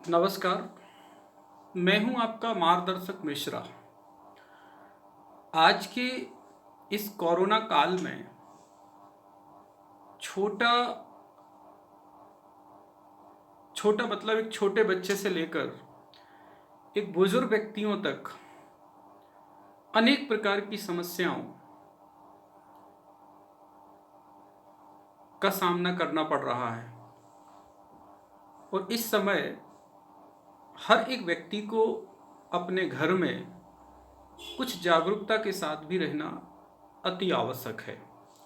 नमस्कार। मैं हूं आपका मार्गदर्शक मिश्रा। आज के इस कोरोना काल में छोटा छोटा मतलब एक छोटे बच्चे से लेकर एक बुजुर्ग व्यक्तियों तक अनेक प्रकार की समस्याओं का सामना करना पड़ रहा है और इस समय हर एक व्यक्ति को अपने घर में कुछ जागरूकता के साथ भी रहना अति आवश्यक है।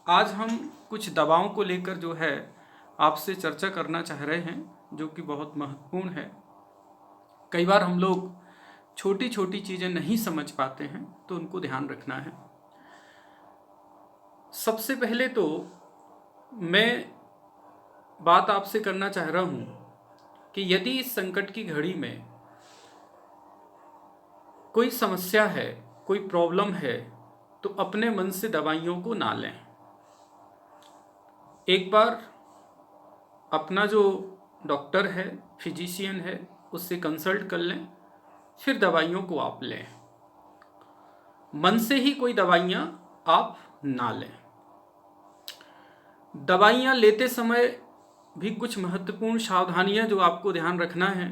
आज हम कुछ दवाओं को लेकर जो है आपसे चर्चा करना चाह रहे हैं, जो कि बहुत महत्वपूर्ण है। कई बार हम लोग छोटी छोटी चीज़ें नहीं समझ पाते हैं, तो उनको ध्यान रखना है। सबसे पहले तो मैं बात आपसे करना चाह रहा हूँ कि यदि इस संकट की घड़ी में कोई समस्या है, कोई प्रॉब्लम है, तो अपने मन से दवाइयों को ना लें। एक बार अपना जो डॉक्टर है, फिजिशियन है, उससे कंसल्ट कर लें, फिर दवाइयों को आप लें। मन से ही कोई दवाइयाँ आप ना लें। दवाइयाँ लेते समय भी कुछ महत्वपूर्ण सावधानियाँ जो आपको ध्यान रखना है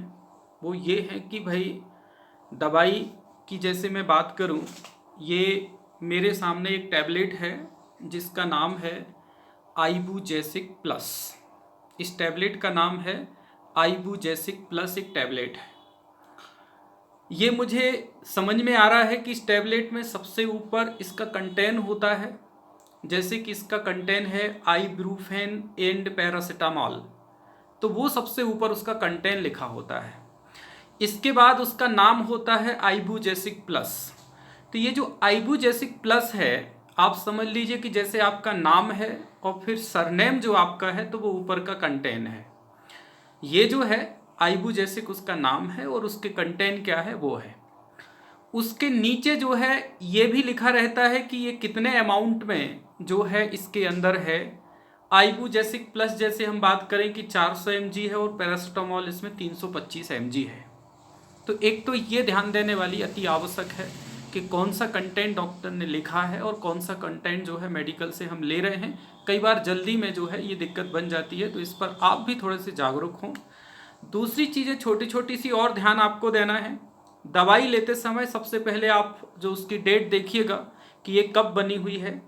वो ये है कि भाई दवाई की जैसे मैं बात करूं, ये मेरे सामने एक टैबलेट है जिसका नाम है आइबुजेसिक प्लस। इस टैबलेट का नाम है आइबुजेसिक प्लस, एक टैबलेट है। ये मुझे समझ में आ रहा है कि इस टैबलेट में सबसे ऊपर इसका कंटेन होता है, जैसे कि इसका कंटेन है आइब्रूफेन एंड पैरासिटामॉल, तो वो सबसे ऊपर उसका कंटेन लिखा होता है। इसके बाद उसका नाम होता है आइबुजेसिक प्लस। तो ये जो आइबुजेसिक प्लस है, आप समझ लीजिए कि जैसे आपका नाम है और फिर सरनेम जो आपका है, तो वो ऊपर का कंटेन है। ये जो है आइबुजेसिक उसका नाम है और उसके कंटेन क्या है वो है। उसके नीचे जो है ये भी लिखा रहता है कि ये कितने अमाउंट में जो है इसके अंदर है। आइबुजेसिक प्लस जैसे हम बात करें कि 400 mg है और पैरासिटामॉल इसमें 325 mg है। तो एक तो ये ध्यान देने वाली अति आवश्यक है कि कौन सा कंटेंट डॉक्टर ने लिखा है और कौन सा कंटेंट जो है मेडिकल से हम ले रहे हैं। कई बार जल्दी में जो है ये दिक्कत बन जाती है, तो इस पर आप भी थोड़े से जागरूक हों। दूसरी चीज़ें छोटी छोटी सी और ध्यान आपको देना है। दवाई लेते समय सबसे पहले आप जो उसकी डेट देखिएगा कि ये कब बनी हुई है,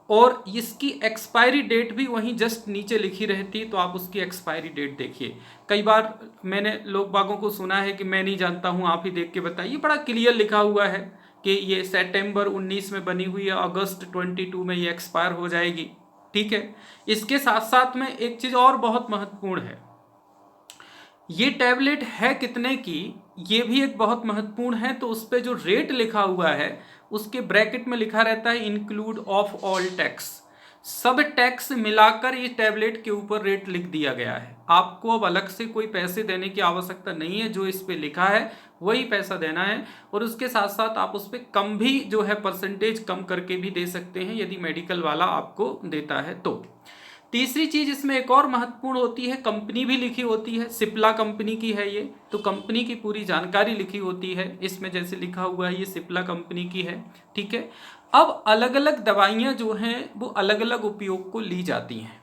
और इसकी एक्सपायरी डेट भी वहीं जस्ट नीचे लिखी रहती है, तो आप उसकी एक्सपायरी डेट देखिए। कई बार मैंने लोग बागों को सुना है कि मैं नहीं जानता हूँ, आप ही देख के बताइए। बड़ा क्लियर लिखा हुआ है कि ये सितंबर 19 में बनी हुई है, अगस्त 22 में ये एक्सपायर हो जाएगी। ठीक है। इसके साथ साथ में एक चीज़ और बहुत महत्वपूर्ण है, ये टैबलेट है कितने की, ये भी एक बहुत महत्वपूर्ण है। तो उस पर जो रेट लिखा हुआ है उसके ब्रैकेट में लिखा रहता है इंक्लूड ऑफ ऑल टैक्स। सब टैक्स मिलाकर ये टैबलेट के ऊपर रेट लिख दिया गया है। आपको अब अलग से कोई पैसे देने की आवश्यकता नहीं है, जो इस पे लिखा है वही पैसा देना है। और उसके साथ साथ आप उस पर कम भी जो है परसेंटेज कम करके भी दे सकते हैं, यदि मेडिकल वाला आपको देता है तो। तीसरी चीज इसमें एक और महत्वपूर्ण होती है, कंपनी भी लिखी होती है। सिप्ला कंपनी की है ये, तो कंपनी की पूरी जानकारी लिखी होती है इसमें। जैसे लिखा हुआ है ये सिप्ला कंपनी की है। ठीक है। अब अलग अलग दवाइयाँ जो हैं वो अलग अलग उपयोग को ली जाती हैं।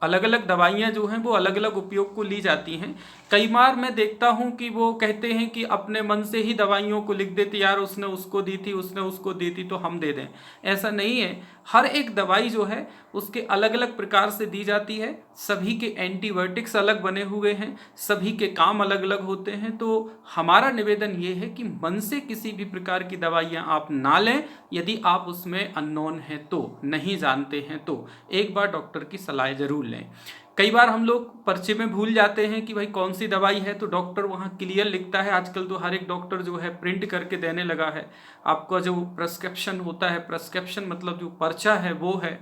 अलग अलग दवाइयाँ जो हैं वो अलग अलग उपयोग को ली जाती हैं। कई बार मैं देखता हूँ कि वो कहते हैं कि अपने मन से ही दवाइयों को लिख देते, यार उसने उसको दी थी, उसने उसको दी थी तो हम दे दें। ऐसा नहीं है। हर एक दवाई जो है उसके अलग अलग प्रकार से दी जाती है। सभी के एंटीबायोटिक्स अलग बने हुए हैं, सभी के काम अलग अलग होते हैं। तो हमारा निवेदन ये है कि मन से किसी भी प्रकार की दवाइयाँ आप ना लें, यदि आप उसमें अननोन हैं तो, नहीं जानते हैं तो एक बार डॉक्टर की सलाह जरूर लें। कई बार हम लोग पर्चे में भूल जाते हैं कि भाई कौन सी दवाई है, तो डॉक्टर वहाँ क्लियर लिखता है। आजकल तो हर एक डॉक्टर जो है प्रिंट करके देने लगा है। आपका जो प्रेस्क्रिप्शन होता है, प्रेस्क्रिप्शन मतलब जो पर्चा है वो है,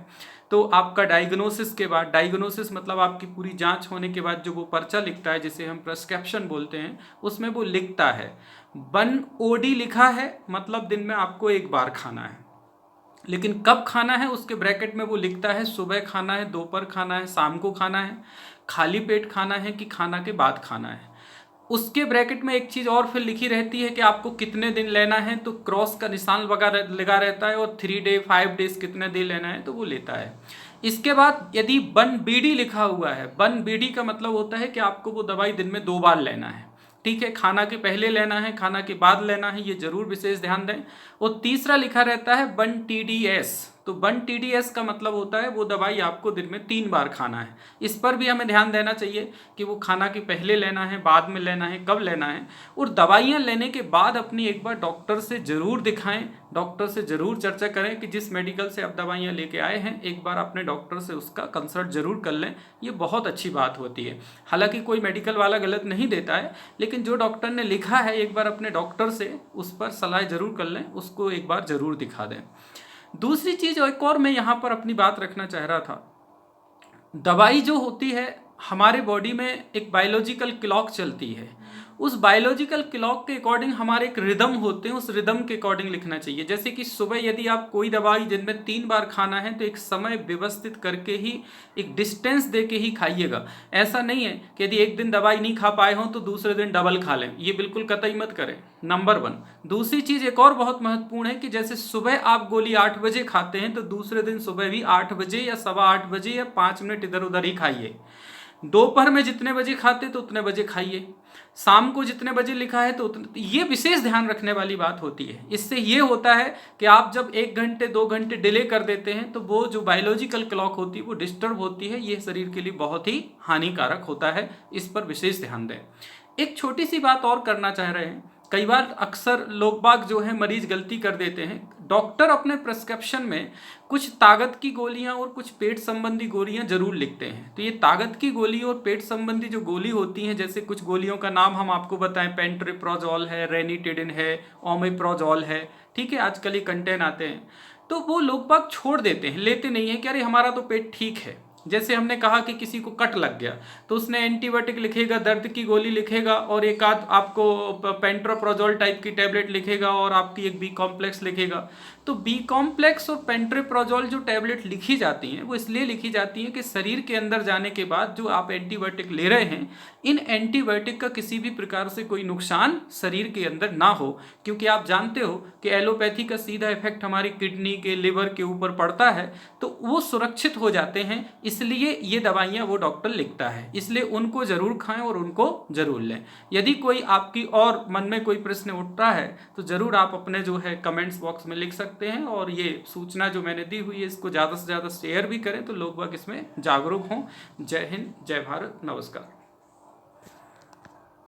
तो आपका डायग्नोसिस के बाद, डायग्नोसिस मतलब आपकी पूरी जांच होने के बाद जो वो पर्चा लिखता है, जिसे हम प्रेस्क्रिप्शन बोलते हैं, उसमें वो लिखता है 1 OD लिखा है, मतलब दिन में आपको एक बार खाना है। लेकिन कब खाना है उसके ब्रैकेट में वो लिखता है, सुबह खाना है, दोपहर खाना है, शाम को खाना है, खाली पेट खाना है कि खाना के बाद खाना है। उसके ब्रैकेट में एक चीज़ और फिर लिखी रहती है कि आपको कितने दिन लेना है, तो क्रॉस का निशान लगा रहता है, और 3 डे 5 डेज कितने दिन लेना है तो वो लेता है। इसके बाद यदि 1 BD लिखा हुआ है, 1 BD का मतलब होता है कि आपको वो दवाई दिन में 2 बार लेना है। ठीक है, खाना के पहले लेना है, खाना के बाद लेना है, ये जरूर विशेष ध्यान दें। और तीसरा लिखा रहता है 1 TDS, तो 1 TDS का मतलब होता है वो दवाई आपको दिन में 3 बार खाना है। इस पर भी हमें ध्यान देना चाहिए कि वो खाना के पहले लेना है, बाद में लेना है, कब लेना है। और दवाइयाँ लेने के बाद अपनी एक बार डॉक्टर से ज़रूर दिखाएं, डॉक्टर से ज़रूर चर्चा करें कि जिस मेडिकल से आप दवाइयाँ लेके आए हैं एक बार अपने डॉक्टर से उसका कंसल्ट ज़रूर कर लें, ये बहुत अच्छी बात होती है। हालांकि कोई मेडिकल वाला गलत नहीं देता है, लेकिन जो डॉक्टर ने लिखा है एक बार अपने डॉक्टर से उस पर सलाह ज़रूर कर लें, उसको एक बार ज़रूर दिखा दें। दूसरी चीज़ एक और मैं यहाँ पर अपनी बात रखना चाह रहा था, दवाई जो होती है हमारे बॉडी में एक बायोलॉजिकल क्लॉक चलती है, उस बायोलॉजिकल क्लॉक के अकॉर्डिंग हमारे एक रिदम होते हैं, उस रिदम के अकॉर्डिंग लिखना चाहिए। जैसे कि सुबह यदि आप कोई दवाई दिन में 3 बार खाना है तो एक समय व्यवस्थित करके ही, एक डिस्टेंस दे के ही खाइएगा। ऐसा नहीं है कि यदि एक दिन दवाई नहीं खा पाए हों तो दूसरे दिन डबल खा लें, ये बिल्कुल कतई मत करें, नंबर 1। दूसरी चीज़ एक और बहुत महत्वपूर्ण है कि जैसे सुबह आप गोली 8 बजे खाते हैं तो दूसरे दिन सुबह भी 8 बजे या 8:15 बजे या 5 मिनट इधर उधर ही खाइए। दोपहर में जितने बजे खाते तो उतने बजे खाइए, शाम को जितने बजे लिखा है तो उतने, ये विशेष ध्यान रखने वाली बात होती है। इससे ये होता है कि आप जब 1 घंटे 2 घंटे डिले कर देते हैं तो वो जो बायोलॉजिकल क्लॉक होती है वो डिस्टर्ब होती है, ये शरीर के लिए बहुत ही हानिकारक होता है, इस पर विशेष ध्यान दें। एक छोटी सी बात और करना चाह रहे हैं, कई बार अक्सर लोग बाग जो है मरीज गलती कर देते हैं, डॉक्टर अपने प्रिस्क्रिप्शन में कुछ ताकत की गोलियां और कुछ पेट संबंधी गोलियां जरूर लिखते हैं। तो ये ताकत की गोली और पेट संबंधी जो गोली होती हैं, जैसे कुछ गोलियों का नाम हम आपको बताएं, पेंट्रिप्रोजोल है, रेनिटिडिन है, ओमेप्रोजोल है, ठीक है, आजकल ये कंटेन आते हैं, तो वो लोग बाग छोड़ देते हैं, लेते नहीं है कि अरे हमारा तो पेट ठीक है। जैसे हमने कहा कि किसी को कट लग गया तो उसने एंटीबायोटिक लिखेगा, दर्द की गोली लिखेगा और एक आध आपको पेंट्रोप्रोजोल टाइप की टैबलेट लिखेगा और आपकी एक बी कॉम्प्लेक्स लिखेगा। तो बी कॉम्प्लेक्स और पेंट्रोप्रोजोल जो टैबलेट लिखी जाती हैं वो इसलिए लिखी जाती हैं कि शरीर के अंदर जाने के बाद जो आप एंटीबायोटिक ले रहे हैं, इन एंटीबायोटिक का किसी भी प्रकार से कोई नुकसान शरीर के अंदर ना हो, क्योंकि आप जानते हो कि एलोपैथी का सीधा इफेक्ट हमारी किडनी के, लिवर के ऊपर पड़ता है, तो वो सुरक्षित हो जाते हैं, इसलिए ये दवाइयाँ वो डॉक्टर लिखता है, इसलिए उनको ज़रूर खाएं और उनको ज़रूर लें। यदि कोई आपकी और मन में कोई प्रश्न उठता है तो ज़रूर आप अपने जो है कमेंट्स बॉक्स में लिख सकते हैं, और ये सूचना जो मैंने दी हुई है इसको ज़्यादा से ज़्यादा शेयर भी करें तो लोग बाग इसमें जागरूक हों। जय हिंद, जय भारत, नमस्कार।